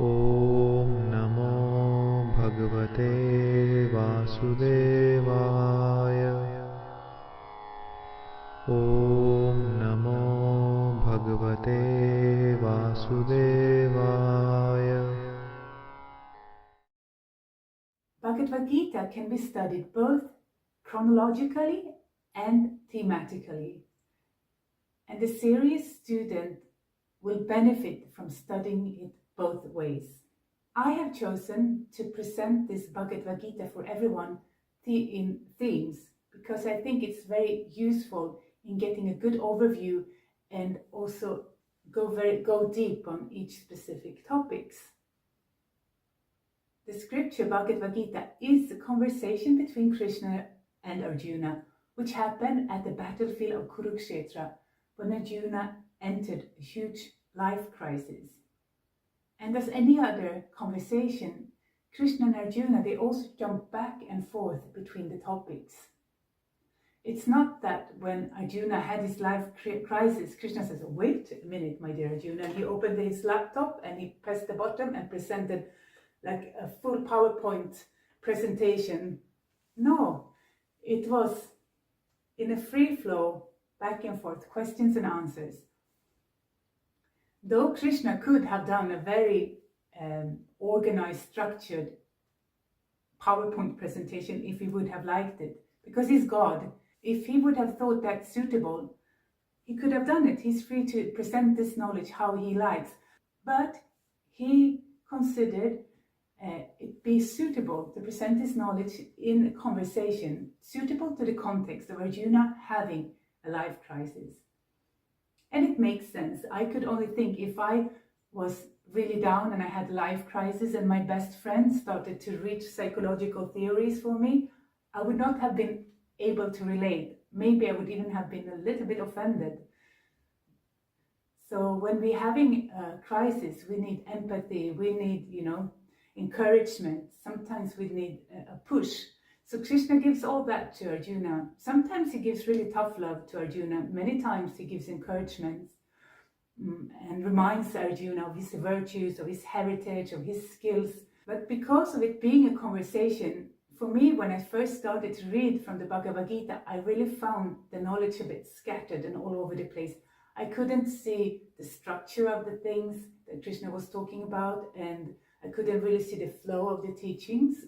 ॐ नमो भगवते वासुदेवाय। ॐ नमो भगवते वासुदेवाय। Bhagavad Gita can be studied both chronologically and thematically, and the serious student will benefit from studying it both ways. I have chosen to present this Bhagavad Gita for everyone in themes because I think it's very useful in getting a good overview and also go deep on each specific topics. The scripture Bhagavad Gita is a conversation between Krishna and Arjuna, which happened at the battlefield of Kurukshetra when Arjuna entered a huge life crisis. And as any other conversation, Krishna and Arjuna, they also jump back and forth between the topics. It's not that when Arjuna had his life crisis, Krishna says, "Wait a minute, my dear Arjuna." He opened his laptop and he pressed the button and presented like a full PowerPoint presentation. No, it was in a free flow, back and forth, questions and answers. Though Krishna could have done a very organized, structured PowerPoint presentation if he would have liked it, because he's God. If he would have thought that suitable, he could have done it. He's free to present this knowledge how he likes. But he considered it be suitable to present this knowledge in a conversation suitable to the context of Arjuna having a life crisis. And it makes sense. I could only think if I was really down and I had a life crisis and my best friend started to read psychological theories for me, I would not have been able to relate. Maybe I would even have been a little bit offended. So when we're having a crisis, we need empathy, we need, encouragement. Sometimes we need a push. So Krishna gives all that to Arjuna. Sometimes he gives really tough love to Arjuna. Many times he gives encouragement and reminds Arjuna of his virtues, of his heritage, of his skills. But because of it being a conversation, for me, when I first started to read from the Bhagavad Gita, I really found the knowledge a bit scattered and all over the place. I couldn't see the structure of the things that Krishna was talking about, and I couldn't really see the flow of the teachings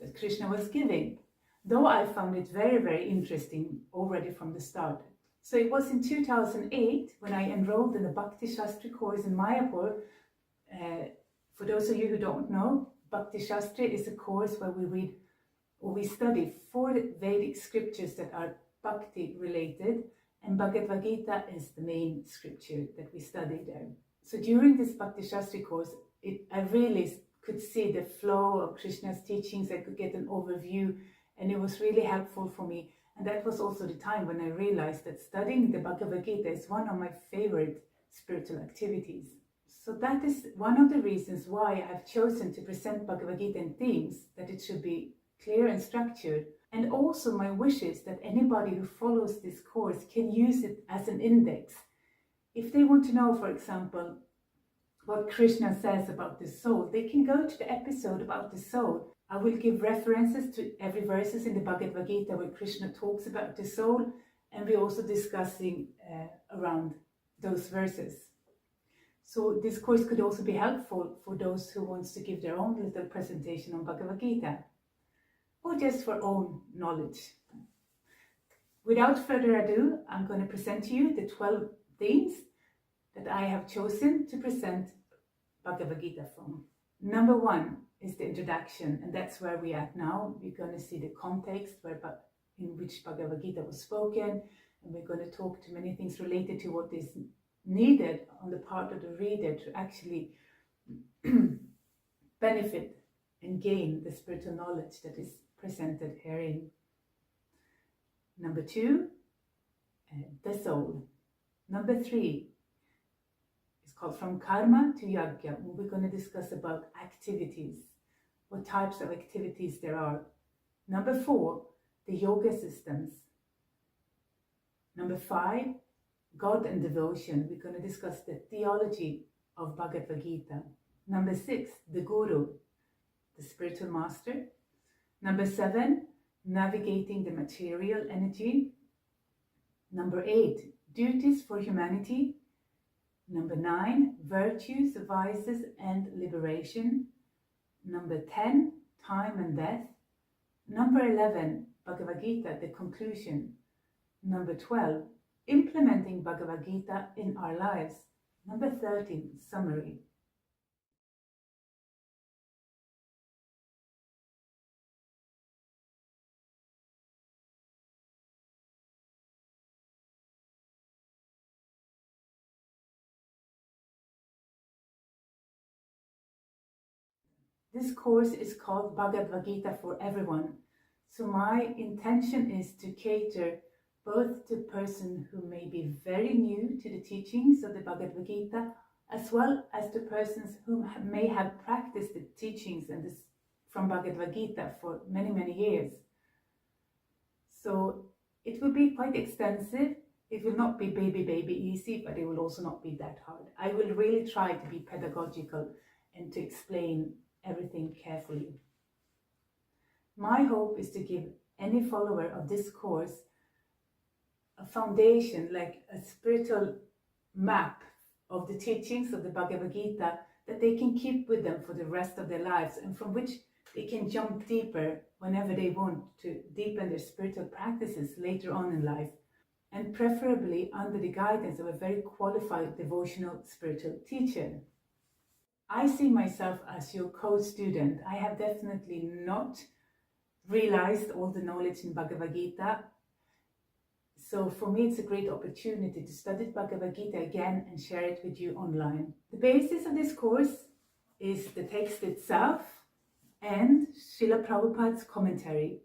that Krishna was giving, though I found it very, very interesting already from the start. So it was in 2008 when I enrolled in the Bhakti Shastri course in Mayapur. For those of you who don't know, Bhakti Shastri is a course where we read or we study 4 Vedic scriptures that are Bhakti related, and Bhagavad Gita is the main scripture that we study there. So during this Bhakti Shastri course, I really could see the flow of Krishna's teachings. I could get an overview, and it was really helpful for me. And that was also the time when I realized that studying the Bhagavad Gita is one of my favorite spiritual activities. So that is one of the reasons why I've chosen to present Bhagavad Gita in themes, that it should be clear and structured. And also my wish is that anybody who follows this course can use it as an index. If they want to know, for example, what Krishna says about the soul, they can go to the episode about the soul. I will give references to every verses in the Bhagavad Gita where Krishna talks about the soul, and we're also discussing around those verses. So this course could also be helpful for those who wants to give their own little presentation on Bhagavad Gita, or just for own knowledge. Without further ado, I'm going to present to you the 12 themes that I have chosen to present Bhagavad Gita from. Number 1 is the introduction, and that's where we are at now. We're going to see the context in which Bhagavad Gita was spoken, and we're going to talk to many things related to what is needed on the part of the reader to actually benefit and gain the spiritual knowledge that is presented herein. Number 2, the soul. Number 3 is called From Karma to Yajna. We're going to discuss about activities, what types of activities there are. Number 4, the yoga systems. Number 5, God and devotion. We're going to discuss the theology of Bhagavad Gita. Number 6, the Guru, the spiritual master. Number 7, navigating the material energy. Number 8, duties for humanity. Number 9, virtues, vices, and liberation. Number 10, time and death. Number 11, Bhagavad Gita, the conclusion. Number 12, implementing Bhagavad Gita in our lives. Number 13, summary. This course is called Bhagavad Gita for everyone. So my intention is to cater both to person who may be very new to the teachings of the Bhagavad Gita, as well as to persons who may have practiced the teachings and this from Bhagavad Gita for many, many years. So it will be quite extensive. It will not be baby easy, but it will also not be that hard. I will really try to be pedagogical and to explain everything carefully. My hope is to give any follower of this course a foundation, like a spiritual map of the teachings of the Bhagavad Gita that they can keep with them for the rest of their lives, and from which they can jump deeper whenever they want to deepen their spiritual practices later on in life, and preferably under the guidance of a very qualified devotional spiritual teacher. I see myself as your co-student. I have definitely not realized all the knowledge in Bhagavad Gita. So for me, it's a great opportunity to study Bhagavad Gita again and share it with you online. The basis of this course is the text itself and Srila Prabhupada's commentary.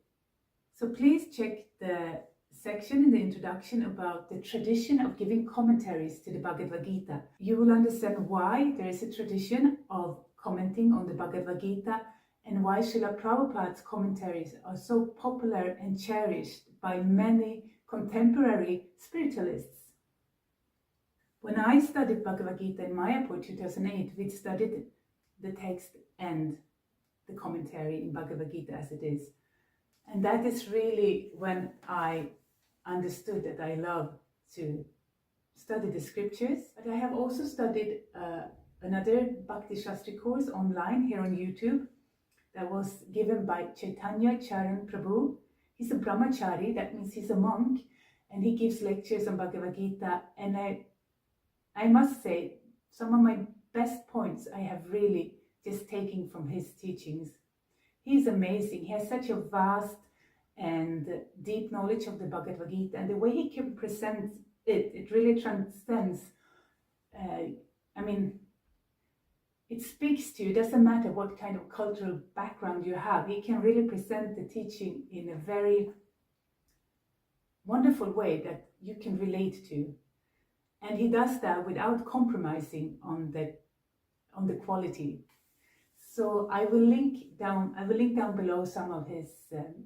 So please check the section in the introduction about the tradition of giving commentaries to the Bhagavad Gita. You will understand why there is a tradition of commenting on the Bhagavad Gita and why Srila Prabhupada's commentaries are so popular and cherished by many contemporary spiritualists. When I studied Bhagavad Gita in Mayapur 2008, we studied the text and the commentary in Bhagavad Gita as it is. And that is really when I understood that I love to study the scriptures. But I have also studied another Bhakti Shastri course online here on YouTube that was given by Chaitanya Charan Prabhu. He's a brahmachari, that means he's a monk, and he gives lectures on Bhagavad Gita. And I must say, some of my best points I have really just taken from his teachings. He's amazing. He has such a vast and deep knowledge of the Bhagavad Gita, and the way he can present it, it really transcends. It speaks to you. It doesn't matter what kind of cultural background you have. He can really present the teaching in a very wonderful way that you can relate to, and he does that without compromising on the quality. So I will link down below some of his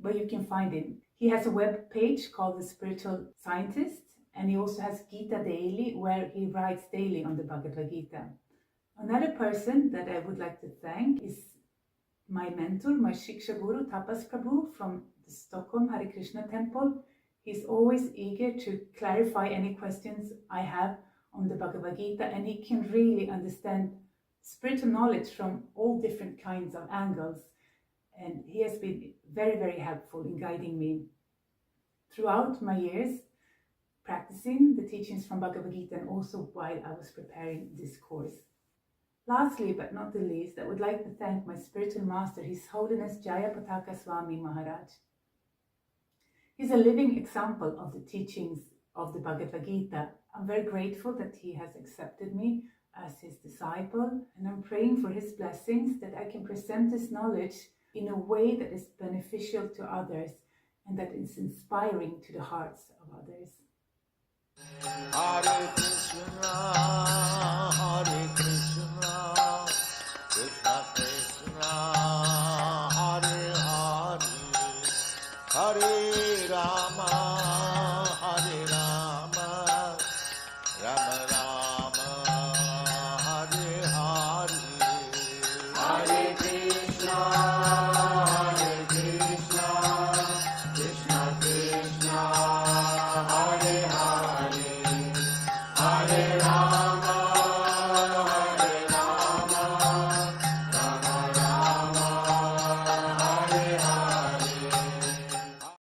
where you can find him. He has a web page called The Spiritual Scientist, and he also has Gita Daily, where he writes daily on the Bhagavad Gita. Another person that I would like to thank is my mentor, my Shiksha Guru, Tapas Prabhu from the Stockholm Hare Krishna temple. He's always eager to clarify any questions I have on the Bhagavad Gita, and he can really understand spiritual knowledge from all different kinds of angles. And he has been very, very helpful in guiding me throughout my years practicing the teachings from Bhagavad Gita, and also while I was preparing this course. Lastly, but not the least, I would like to thank my spiritual master, His Holiness Jayapataka Swami Maharaj. He's a living example of the teachings of the Bhagavad Gita. I'm very grateful that he has accepted me as his disciple, and I'm praying for his blessings that I can present this knowledge in a way that is beneficial to others and that is inspiring to the hearts of others. Hare Krishna